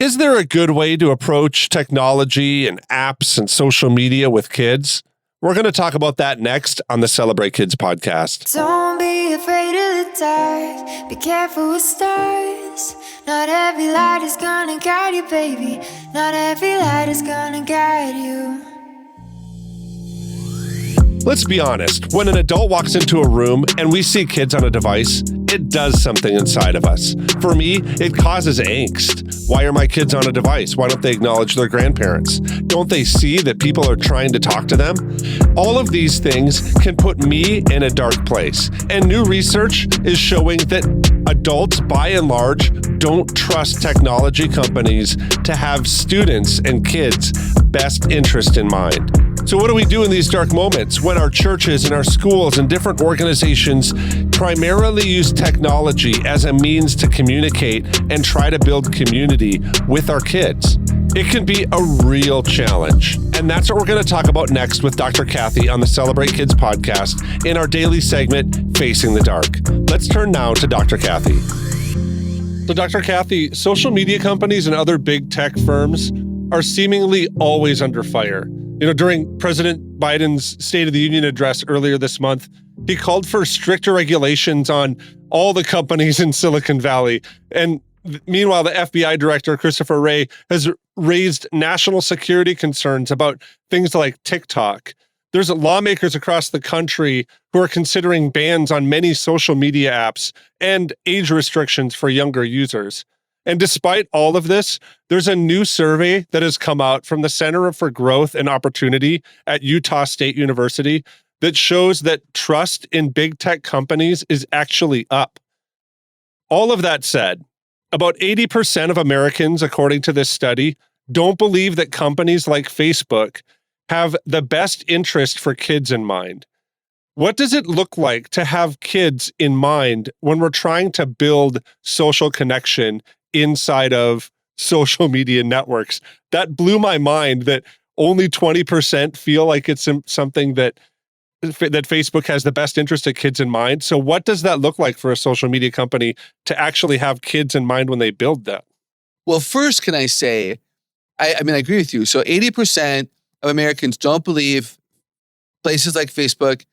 Is there a good way to approach technology and apps and social media with kids? We're going to talk about that next on the Celebrate Kids podcast. Don't be afraid of the dark. Be careful with stars. Not every light is gonna guide you, baby. Not every light is gonna guide you. Let's be honest, when an adult walks into a room and we see kids on a device, it does something inside of us. For me, it causes angst. Why are my kids on a device? Why don't they acknowledge their grandparents? Don't they see that people are trying to talk to them? All of these things can put me in a dark place. And new research is showing that adults, by and large, don't trust technology companies to have students and kids' best interest in mind. So what do we do in these dark moments when our churches and our schools and different organizations primarily use technology as a means to communicate and try to build community with our kids? It can be a real challenge. And that's what we're going to talk about next with Dr. Kathy on the Celebrate Kids podcast in our daily segment, Facing the Dark. Let's turn now to Dr. Kathy. So Dr. Kathy, social media companies and other big tech firms are seemingly always under fire. During President Biden's State of the Union address earlier this month, he called for stricter regulations on all the companies in Silicon Valley. And meanwhile, the FBI director, Christopher Wray, has raised national security concerns about things like TikTok. There's lawmakers across the country who are considering bans on many social media apps and age restrictions for younger users. And despite all of this, there's a new survey that has come out from the Center for Growth and Opportunity at Utah State University that shows that trust in big tech companies is actually up. All of that said, about 80% of Americans, according to this study, don't believe that companies like Facebook have the best interest for kids in mind. What does it look like to have kids in mind when we're trying to build social connection inside of social media networks? That blew my mind that only 20% feel like it's something that Facebook has the best interest of kids in mind. So what does that look like for a social media company to actually have kids in mind when they build that? Well, first, can I say, I agree with you. So 80% of Americans don't believe places like Facebook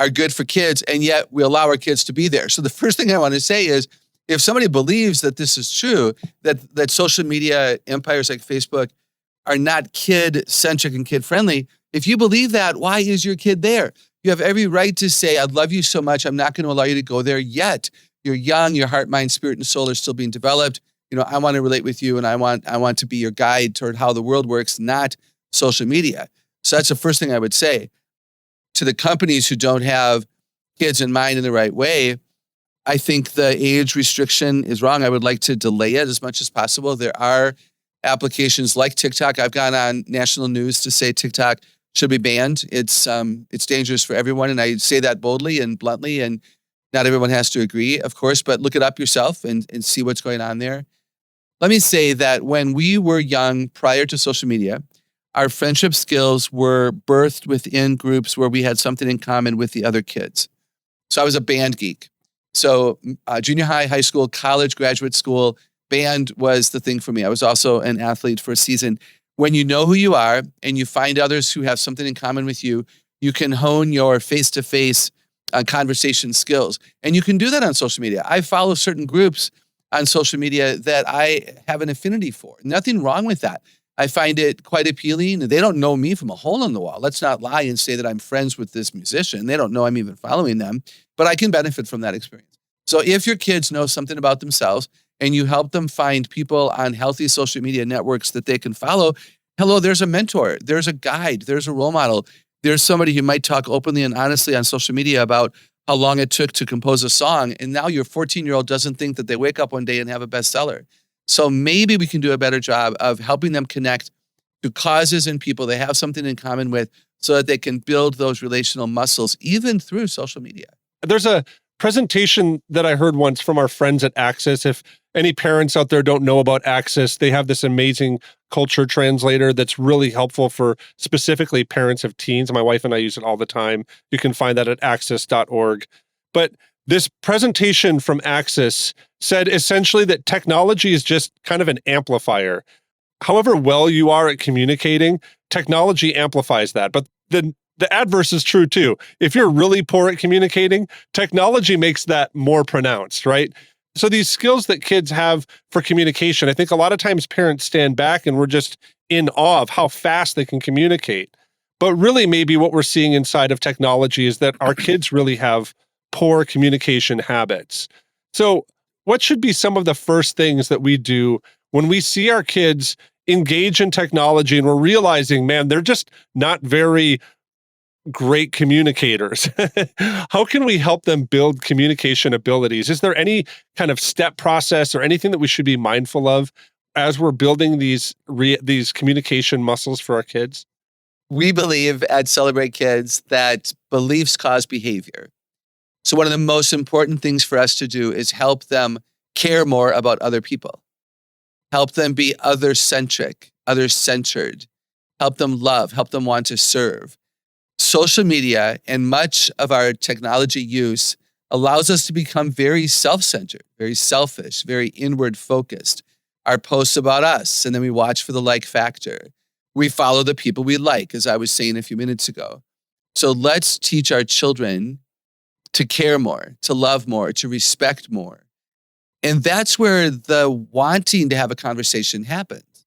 are good for kids, and yet we allow our kids to be there. So the first thing I want to say is, if somebody believes that this is true, that social media empires like Facebook are not kid-centric and kid-friendly, if you believe that, why is your kid there? You have every right to say, I love you so much, I'm not going to allow you to go there yet. You're young, your heart, mind, spirit, and soul are still being developed. I want to relate with you, and I want to be your guide toward how the world works, not social media. So that's the first thing I would say. To the companies who don't have kids in mind in the right way, I think the age restriction is wrong. I would like to delay it as much as possible. There are applications like TikTok. I've gone on national news to say TikTok should be banned. It's dangerous for everyone, and I say that boldly and bluntly, and not everyone has to agree, of course, but look it up yourself and see what's going on there. Let me say that when we were young, prior to social media, our friendship skills were birthed within groups where we had something in common with the other kids. So I was a band geek. So junior high, high school, college, graduate school, band was the thing for me. I was also an athlete for a season. When you know who you are and you find others who have something in common with you, you can hone your face-to-face conversation skills. And you can do that on social media. I follow certain groups on social media that I have an affinity for. Nothing wrong with that. I find it quite appealing. They don't know me from a hole in the wall. Let's not lie and say that I'm friends with this musician. They don't know I'm even following them, but I can benefit from that experience. So if your kids know something about themselves and you help them find people on healthy social media networks that they can follow, hello, there's a mentor, there's a guide, there's a role model. There's somebody who might talk openly and honestly on social media about how long it took to compose a song. And now your 14-year-old doesn't think that they wake up one day and have a bestseller. So maybe we can do a better job of helping them connect to causes and people they have something in common with so that they can build those relational muscles, even through social media. There's a presentation that I heard once from our friends at Access. If any parents out there don't know about Access, they have this amazing culture translator that's really helpful for specifically parents of teens. My wife and I use it all the time. You can find that at access.org. But This presentation from Axis said essentially that technology is just kind of an amplifier. However well you are at communicating, technology amplifies that. But the adverse is true too. If you're really poor at communicating, technology makes that more pronounced, right? So these skills that kids have for communication, I think a lot of times parents stand back and we're just in awe of how fast they can communicate. But really, maybe what we're seeing inside of technology is that our kids really have poor communication habits. So, what should be some of the first things that we do when we see our kids engage in technology and we're realizing, man, they're just not very great communicators? How can we help them build communication abilities? Is there any kind of step process or anything that we should be mindful of as we're building these communication muscles for our kids? We believe at Celebrate Kids that beliefs cause behavior. So one of the most important things for us to do is help them care more about other people, help them be other-centric, other-centered, help them love, help them want to serve. Social media and much of our technology use allows us to become very self-centered, very selfish, very inward-focused. Our posts about us, and then we watch for the like factor. We follow the people we like, as I was saying a few minutes ago. So let's teach our children to care more, to love more, to respect more. And that's where the wanting to have a conversation happens.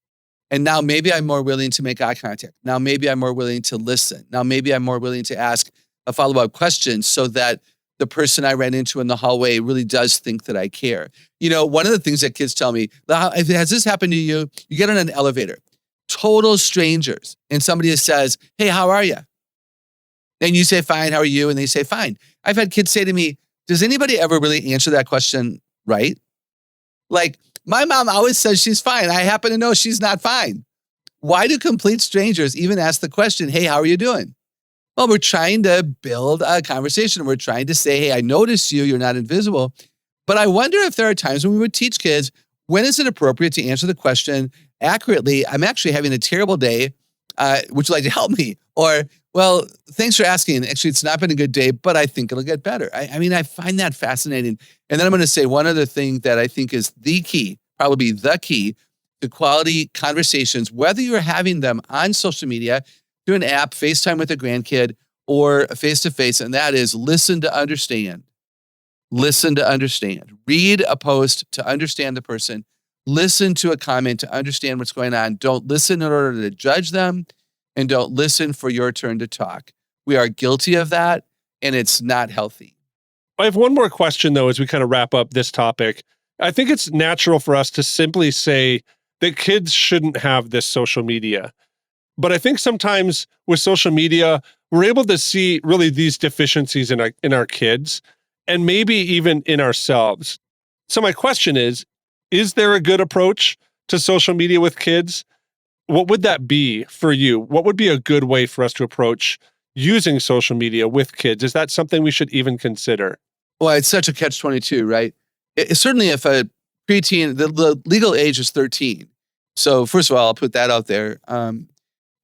And now maybe I'm more willing to make eye contact. Now maybe I'm more willing to listen. Now maybe I'm more willing to ask a follow-up question so that the person I ran into in the hallway really does think that I care. You know, one of the things that kids tell me, has this happened to you? You get on an elevator, total strangers, and somebody says, hey, how are you? And you say, fine, how are you? And they say, fine. I've had kids say to me, does anybody ever really answer that question right? Like, my mom always says she's fine. I happen to know she's not fine. Why do complete strangers even ask the question, hey, how are you doing? Well, we're trying to build a conversation. We're trying to say, hey, I notice you. You're not invisible. But I wonder if there are times when we would teach kids, when is it appropriate to answer the question accurately? I'm actually having a terrible day. Would you like to help me? Or, well, thanks for asking. Actually, it's not been a good day, but I think it'll get better. I mean, I find that fascinating. And then I'm going to say one other thing that I think is the key, probably the key to quality conversations, whether you're having them on social media, through an app, FaceTime with a grandkid, or face-to-face, and that is listen to understand. Listen to understand. Read a post to understand the person. Listen to a comment to understand what's going on. Don't listen in order to judge them, and don't listen for your turn to talk. We are guilty of that, and it's not healthy. I have one more question, though, as we kind of wrap up this topic. I think it's natural for us to simply say that kids shouldn't have this social media. But I think sometimes with social media, we're able to see really these deficiencies in our kids and maybe even in ourselves. So my question is there a good approach to social media with kids? What would that be for you? What would be a good way for us to approach using social media with kids? Is that something we should even consider? Well, it's such a catch-22, right? Certainly if a preteen, the legal age is 13. So first of all, I'll put that out there.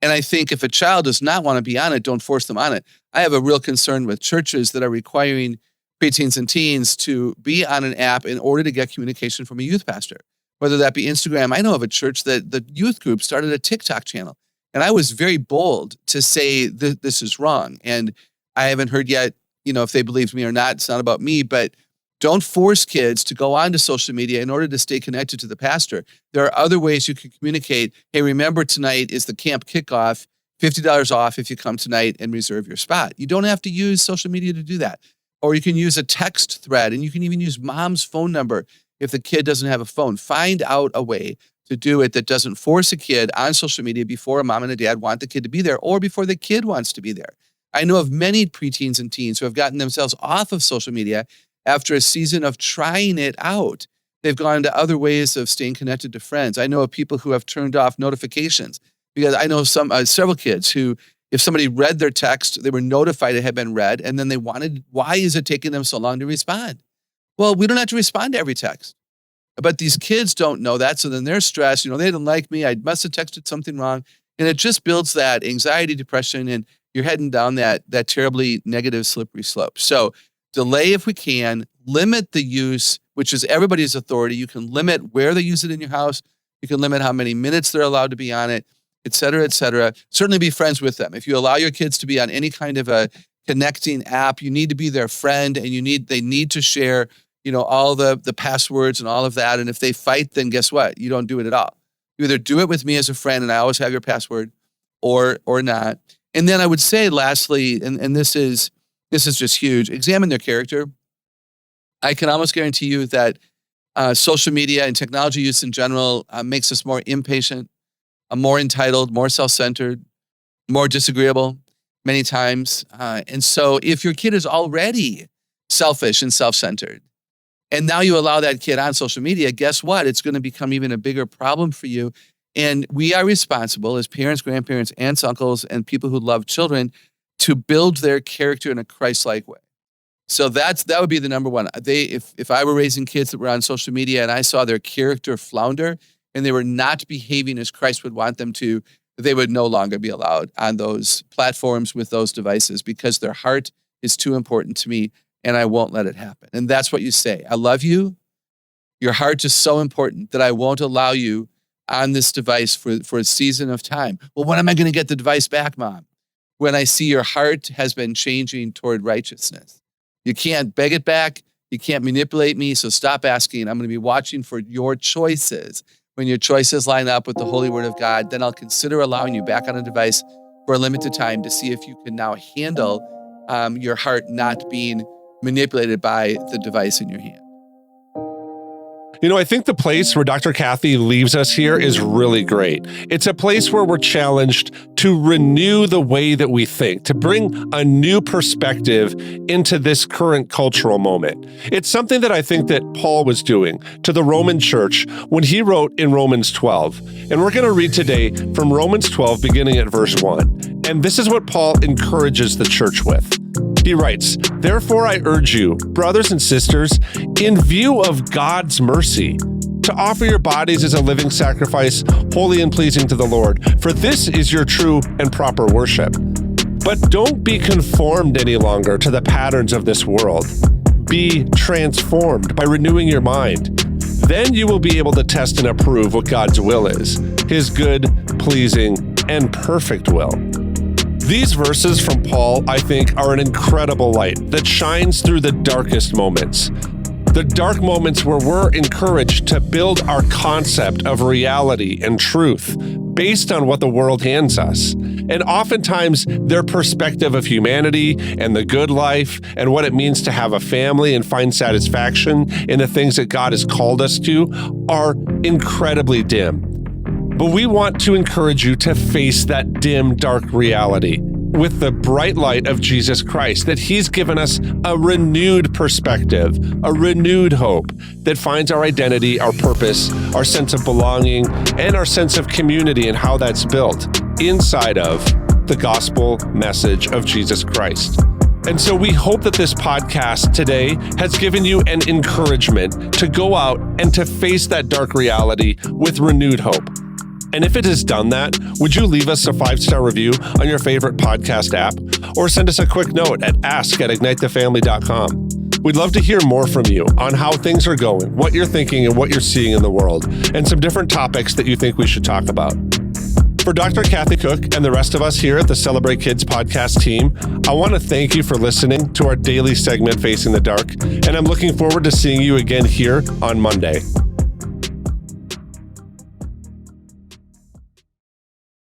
And I think if a child does not want to be on it, don't force them on it. I have a real concern with churches that are requiring preteens and teens to be on an app in order to get communication from a youth pastor, whether that be Instagram. I know of a church that the youth group started a TikTok channel, and I was very bold to say this is wrong. And I haven't heard yet, if they believe me or not. It's not about me, but don't force kids to go onto social media in order to stay connected to the pastor. There are other ways you can communicate. Hey, remember tonight is the camp kickoff, $50 off if you come tonight and reserve your spot. You don't have to use social media to do that. Or you can use a text thread, and you can even use mom's phone number if the kid doesn't have a phone. Find out a way to do it that doesn't force a kid on social media before a mom and a dad want the kid to be there or before the kid wants to be there. I know of many preteens and teens who have gotten themselves off of social media after a season of trying it out. They've gone to other ways of staying connected to friends. I know of people who have turned off notifications because I know several kids who, if somebody read their text, they were notified it had been read, and then they wanted, why is it taking them so long to respond? Well, we don't have to respond to every text. But these kids don't know that, so then they're stressed. They didn't like me. I must have texted something wrong. And it just builds that anxiety, depression, and you're heading down that terribly negative, slippery slope. So delay if we can, limit the use, which is everybody's authority. You can limit where they use it in your house. You can limit how many minutes they're allowed to be on it, et cetera, et cetera. Certainly be friends with them. If you allow your kids to be on any kind of a connecting app, you need to be their friend, and they need to share, all the passwords and all of that. And if they fight, then guess what? You don't do it at all. You either do it with me as a friend, and I always have your password, or not. And then I would say, lastly, and this is just huge, examine their character. I can almost guarantee you that social media and technology use in general makes us more impatient, more entitled, more self-centered, more disagreeable many times. And so if your kid is already selfish and self-centered, and now you allow that kid on social media, guess what? It's going to become even a bigger problem for you. And we are responsible as parents, grandparents, aunts, uncles, and people who love children to build their character in a Christ-like way. So that would be the number one. If I were raising kids that were on social media and I saw their character flounder and they were not behaving as Christ would want them to, they would no longer be allowed on those platforms with those devices, because their heart is too important to me and I won't let it happen. And that's what you say. I love you. Your heart is so important that I won't allow you on this device for a season of time. Well, when am I going to get the device back, Mom? When I see your heart has been changing toward righteousness. You can't beg it back. You can't manipulate me. So stop asking. I'm going to be watching for your choices. When your choices line up with the Holy Word of God, then I'll consider allowing you back on a device for a limited time to see if you can now handle your heart not being manipulated by the device in your hand. I think the place where Dr. Kathy leaves us here is really great. It's a place where we're challenged to renew the way that we think, to bring a new perspective into this current cultural moment. It's something that I think that Paul was doing to the Roman church when he wrote in Romans 12. And we're going to read today from Romans 12, beginning at verse 1. And this is what Paul encourages the church with. He writes, "Therefore I urge you, brothers and sisters, in view of God's mercy, to offer your bodies as a living sacrifice, holy and pleasing to the Lord, for this is your true and proper worship. But don't be conformed any longer to the patterns of this world. Be transformed by renewing your mind. Then you will be able to test and approve what God's will is, his good, pleasing, and perfect will." These verses from Paul, I think, are an incredible light that shines through the darkest moments. The dark moments where we're encouraged to build our concept of reality and truth based on what the world hands us. And oftentimes, their perspective of humanity and the good life and what it means to have a family and find satisfaction in the things that God has called us to are incredibly dim. But we want to encourage you to face that dim, dark reality with the bright light of Jesus Christ, that he's given us a renewed perspective, a renewed hope that finds our identity, our purpose, our sense of belonging, and our sense of community and how that's built inside of the gospel message of Jesus Christ. And so we hope that this podcast today has given you an encouragement to go out and to face that dark reality with renewed hope. And if it has done that, would you leave us a 5-star review on your favorite podcast app, or send us a quick note at ask@ignitethefamily.com. We'd love to hear more from you on how things are going, what you're thinking, and what you're seeing in the world, and some different topics that you think we should talk about. For Dr. Kathy Cook and the rest of us here at the Celebrate Kids podcast team, I want to thank you for listening to our daily segment, Facing the Dark, and I'm looking forward to seeing you again here on Monday.